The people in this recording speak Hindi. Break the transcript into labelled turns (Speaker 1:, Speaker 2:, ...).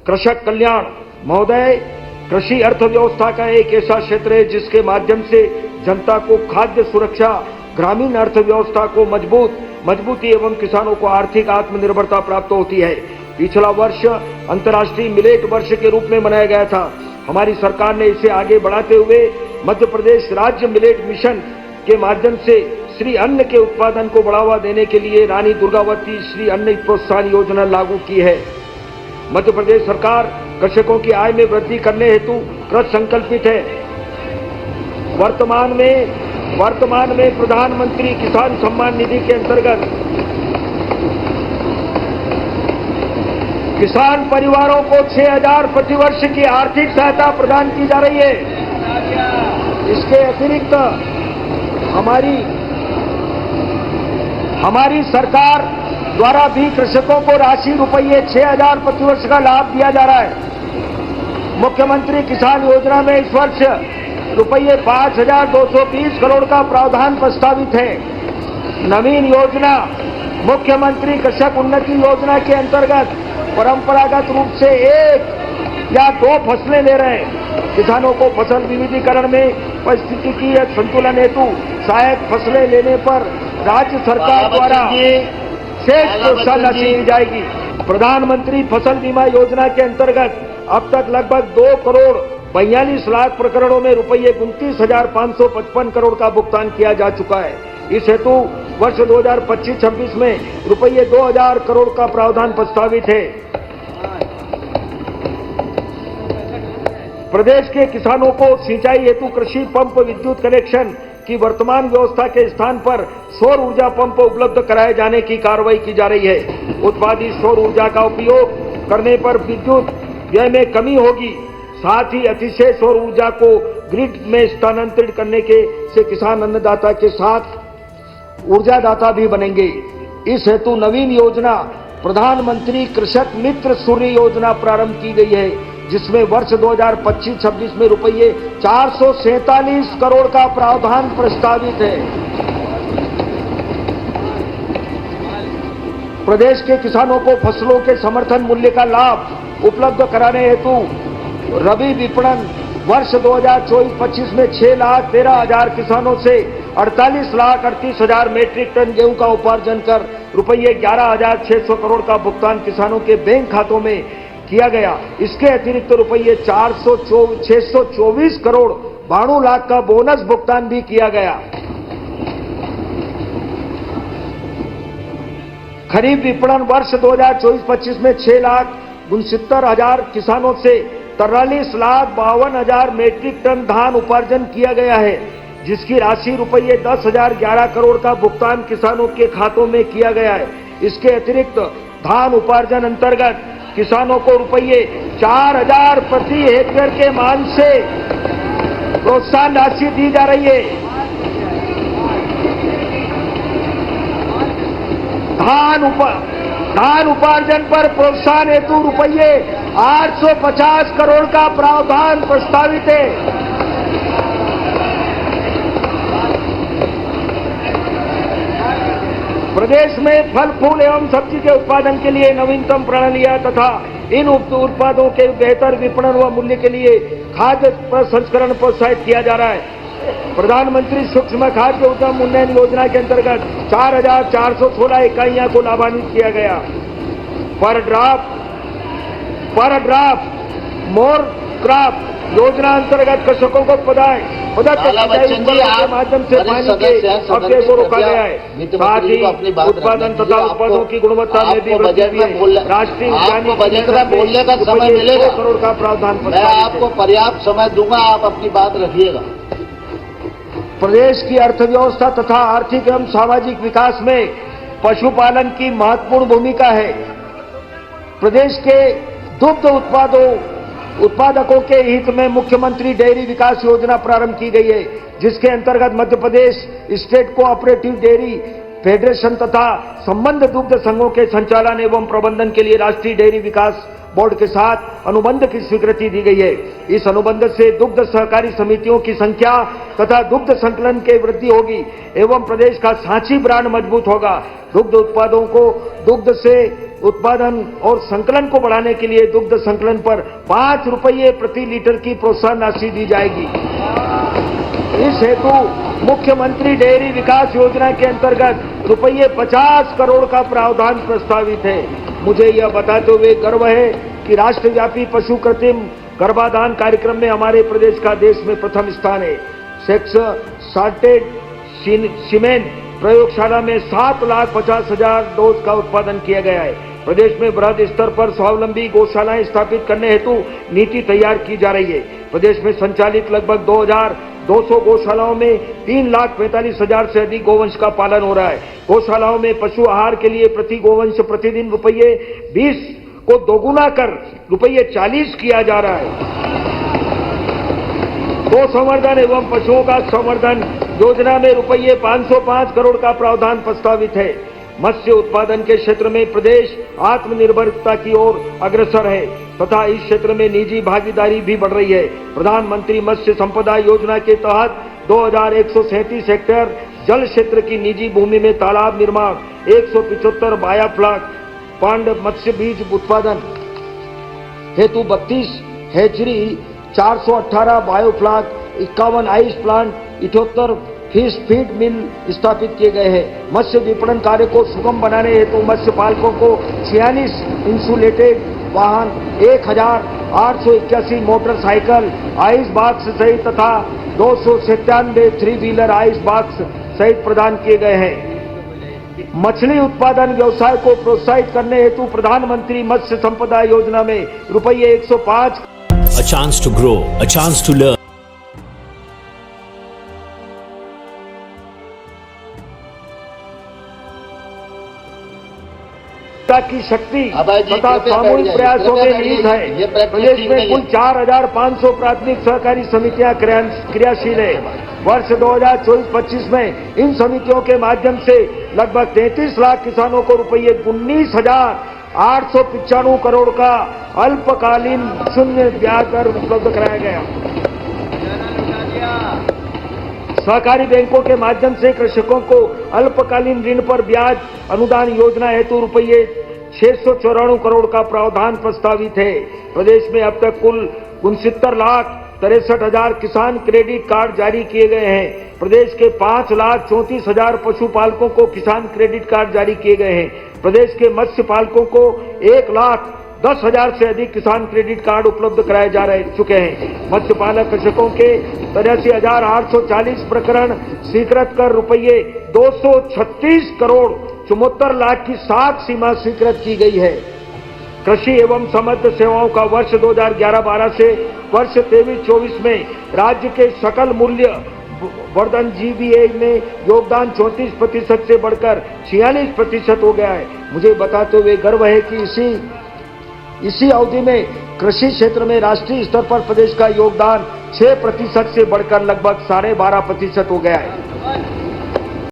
Speaker 1: कृषक कल्याण महोदय, कृषि अर्थव्यवस्था का एक ऐसा क्षेत्र है जिसके माध्यम से जनता को खाद्य सुरक्षा, ग्रामीण अर्थव्यवस्था को मजबूती एवं किसानों को आर्थिक आत्मनिर्भरता प्राप्त होती है। पिछला वर्ष अंतर्राष्ट्रीय मिलेट वर्ष के रूप में मनाया गया था। हमारी सरकार ने इसे आगे बढ़ाते हुए मध्य प्रदेश राज्य मिलेट मिशन के माध्यम से श्री अन्न के उत्पादन को बढ़ावा देने के लिए रानी दुर्गावती श्री अन्न प्रोत्साहन योजना लागू की है। मध्य प्रदेश सरकार कृषकों की आय में वृद्धि करने हेतु कृत संकल्पित है। वर्तमान में प्रधानमंत्री किसान सम्मान निधि के अंतर्गत किसान परिवारों को 6,000 प्रतिवर्ष की आर्थिक सहायता प्रदान की जा रही है। इसके अतिरिक्त हमारी सरकार द्वारा भी कृषकों को राशि रुपये 6,000 प्रतिवर्ष का लाभ दिया जा रहा है। मुख्यमंत्री किसान योजना में इस वर्ष रुपये 5,220 करोड़ का प्रावधान प्रस्तावित है। नवीन योजना मुख्यमंत्री कृषक उन्नति योजना के अंतर्गत परंपरागत रूप से 1 या 2 फसलें ले रहे हैं। किसानों को फसल विविधीकरण में पारिस्थितिकीय संतुलन हेतु सहायक फसलें लेने पर राज्य सरकार द्वारा शेष प्रोत्साहन राशि दी जाएगी। प्रधानमंत्री फसल बीमा योजना के अंतर्गत अब तक लगभग 2 करोड़ 42 लाख प्रकरणों में रुपये 29,555 करोड़ का भुगतान किया जा चुका है। इस हेतु वर्ष 2025-26 में रुपये 2,000 करोड़ का प्रावधान प्रस्तावित है। प्रदेश के किसानों को सिंचाई हेतु कृषि पंप विद्युत कनेक्शन की वर्तमान व्यवस्था के स्थान पर सौर ऊर्जा पंप उपलब्ध कराए जाने की कार्रवाई की जा रही है। उत्पादित सौर ऊर्जा का उपयोग करने पर विद्युत व्यय में कमी होगी। साथ ही अतिशय सौर ऊर्जा को ग्रिड में स्थानांतरित करने से किसान अन्नदाता के साथ ऊर्जादाता भी बनेंगे। इस हेतु नवीन योजना प्रधानमंत्री कृषक मित्र सूर्य योजना प्रारंभ की गई है, जिसमें वर्ष 2025-26 में रुपये 447 करोड़ का प्रावधान प्रस्तावित है। प्रदेश के किसानों को फसलों के समर्थन मूल्य का लाभ उपलब्ध कराने हेतु रबी विपणन वर्ष 2024-25 में 6,13,000 किसानों से 48,38,000 मीट्रिक टन गेहूं का उपार्जन कर रुपये 11,600 करोड़ का भुगतान किसानों के बैंक खातों में किया गया। इसके अतिरिक्त रुपये 624 करोड़ 92 लाख का बोनस भुगतान भी किया गया। खरीफ विपणन वर्ष 2024-25 में 6,69,000 किसानों से 43,52,000 मीट्रिक टन धान उपार्जन किया गया है, जिसकी राशि रुपये 10,011 करोड़ का भुगतान किसानों के खातों में किया गया है। इसके अतिरिक्त धान उपार्जन अंतर्गत किसानों को रुपये 4,000 प्रति हेक्टेयर के मान से प्रोत्साहन राशि दी जा रही है। धान उपार्जन पर प्रोत्साहन हेतु रुपये 850 करोड़ का प्रावधान प्रस्तावित है। प्रदेश में फल फूल एवं सब्जी के उत्पादन के लिए नवीनतम प्रणालियां तथा इन उत्पादों के बेहतर विपणन व मूल्य के लिए खाद्य प्रसंस्करण प्रोत्साहित किया जा रहा है। प्रधानमंत्री सूक्ष्म खाद्य उद्यम उन्नयन योजना के अंतर्गत 4,416 इकाइयां को लाभान्वित किया गया। पर ड्राफ्ट मोर क्रॉप योजना अंतर्गत कृषकों को पदार्थ के माध्यम से पानी के अपव्यय को रोका गया है। साथ ही उत्पादन तथा उत्पादों की गुणवत्ता में भी वृद्धि हुई है। राष्ट्रीय
Speaker 2: बोलने का समय मिलेगा,
Speaker 1: करोड़ का प्रावधान
Speaker 2: मैं आपको पर्याप्त समय दूंगा, आप अपनी बात रखिएगा।
Speaker 1: प्रदेश की अर्थव्यवस्था तथा आर्थिक एवं सामाजिक विकास में पशुपालन की महत्वपूर्ण भूमिका है। प्रदेश के दुग्ध उत्पादकों के हित में मुख्यमंत्री डेयरी विकास योजना प्रारंभ की गई है, जिसके अंतर्गत Madhya Pradesh state cooperative dairy federation तथा संबद्ध दुग्ध संघों के संचालन एवं प्रबंधन के लिए राष्ट्रीय डेयरी विकास बोर्ड के साथ अनुबंध की स्वीकृति दी गई है। इस अनुबंध से दुग्ध सहकारी समितियों की संख्या तथा दुग्ध संकलन की वृद्धि होगी एवं प्रदेश का सांची ब्रांड मजबूत होगा। दुग्ध उत्पादों को दुग्ध से उत्पादन और संकलन को बढ़ाने के लिए दुग्ध संकलन पर 5 रुपये प्रति लीटर की प्रोत्साहन राशि दी जाएगी। इस हेतु मुख्यमंत्री डेयरी विकास योजना के अंतर्गत रुपये 50 करोड़ का प्रावधान प्रस्तावित है। मुझे यह बताते हुए गर्व है कि राष्ट्रव्यापी पशु कृत्रिम गर्भाधान कार्यक्रम में हमारे प्रदेश का देश में प्रथम स्थान है। सेक्स सार्टेड सीमेन प्रयोगशाला में 7,50,000 डोज का उत्पादन किया गया है। प्रदेश में बृहद स्तर पर स्वावलंबी गौशालाएं स्थापित करने हेतु नीति तैयार की जा रही है। प्रदेश में संचालित लगभग 2,200 गौशालाओं में 3,45,000 से अधिक गोवंश का पालन हो रहा है। गौशालाओं में पशु आहार के लिए प्रति गोवंश प्रतिदिन रुपये 20 को दोगुना कर रुपये 40 किया जा रहा है। गौ संवर्धन एवं पशुओं का संवर्धन योजना में रुपये 505 करोड़ का प्रावधान प्रस्तावित है। मत्स्य उत्पादन के क्षेत्र में प्रदेश आत्मनिर्भरता की ओर अग्रसर है तथा इस क्षेत्र में निजी भागीदारी भी बढ़ रही है। प्रधानमंत्री मत्स्य संपदा योजना के तहत 2,137 हेक्टेयर जल क्षेत्र की निजी भूमि में तालाब निर्माण, 175 बायोफ्लॉक पांड मत्स्य बीज उत्पादन हेतु 32 hatchery, 418 biofloc, 51 ice plant, 78 fish feed मिल स्थापित किए गए हैं। मत्स्य विपणन कार्य को सुगम बनाने हेतु मत्स्य पालकों को 46 इंसुलेटेड वाहन, 1,881 मोटरसाइकिल आइस बॉक्स सहित तथा 297 3 व्हीलर आइस बॉक्स सहित प्रदान किए गए हैं। मछली उत्पादन व्यवसाय को प्रोत्साहित करने हेतु प्रधानमंत्री मत्स्य संपदा योजना में रुपये 105
Speaker 3: A chance to grow, a chance to learn.
Speaker 1: की शक्ति
Speaker 2: अभय जी,
Speaker 1: तथा
Speaker 2: कृपया
Speaker 1: सामूहिक
Speaker 2: बैठ जाइए,
Speaker 1: प्रयासों
Speaker 2: कृपया
Speaker 1: में
Speaker 2: बैठ
Speaker 1: निहित
Speaker 2: जाइए। ये
Speaker 1: है।
Speaker 2: प्रैक्टिस
Speaker 1: प्रदेश
Speaker 2: ठीक
Speaker 1: में
Speaker 2: नहीं
Speaker 1: कुल
Speaker 2: है।
Speaker 1: 4,500 प्राथमिक सहकारी समितियां क्रियाशील है। वर्ष 2024-25 में इन समितियों के माध्यम से लगभग 33 लाख किसानों को रुपये 19,895 करोड़ का अल्पकालीन शून्य ब्याज दर उपलब्ध कराया गया। सहकारी बैंकों के माध्यम से कृषकों को अल्पकालीन ऋण पर ब्याज अनुदान योजना हेतु रुपये 694 करोड़ का प्रावधान प्रस्तावित है। प्रदेश में अब तक कुल 69,63,000 किसान क्रेडिट कार्ड जारी किए गए हैं। प्रदेश के 5,34,000 पशुपालकों को किसान क्रेडिट कार्ड जारी किए गए हैं। प्रदेश के मत्स्य पालकों को 1,10,000 से अधिक किसान क्रेडिट कार्ड उपलब्ध कराए जा चुके हैं। मत्स्य पालक कृषकों के 83,840 प्रकरण स्वीकृत कर रुपये 236 करोड़ 74 लाख की 7 सीमा स्वीकृत की गई है। कृषि एवं समृद्ध सेवाओं का वर्ष 2011-12 से वर्ष 23-24 में राज्य के सकल मूल्य वर्धन जीबीए में योगदान 34% से बढ़कर 46% हो गया है। मुझे बताते हुए गर्व है कि इसी अवधि में कृषि क्षेत्र में राष्ट्रीय स्तर पर प्रदेश का योगदान 6% से बढ़कर लगभग 12.5% हो गया है।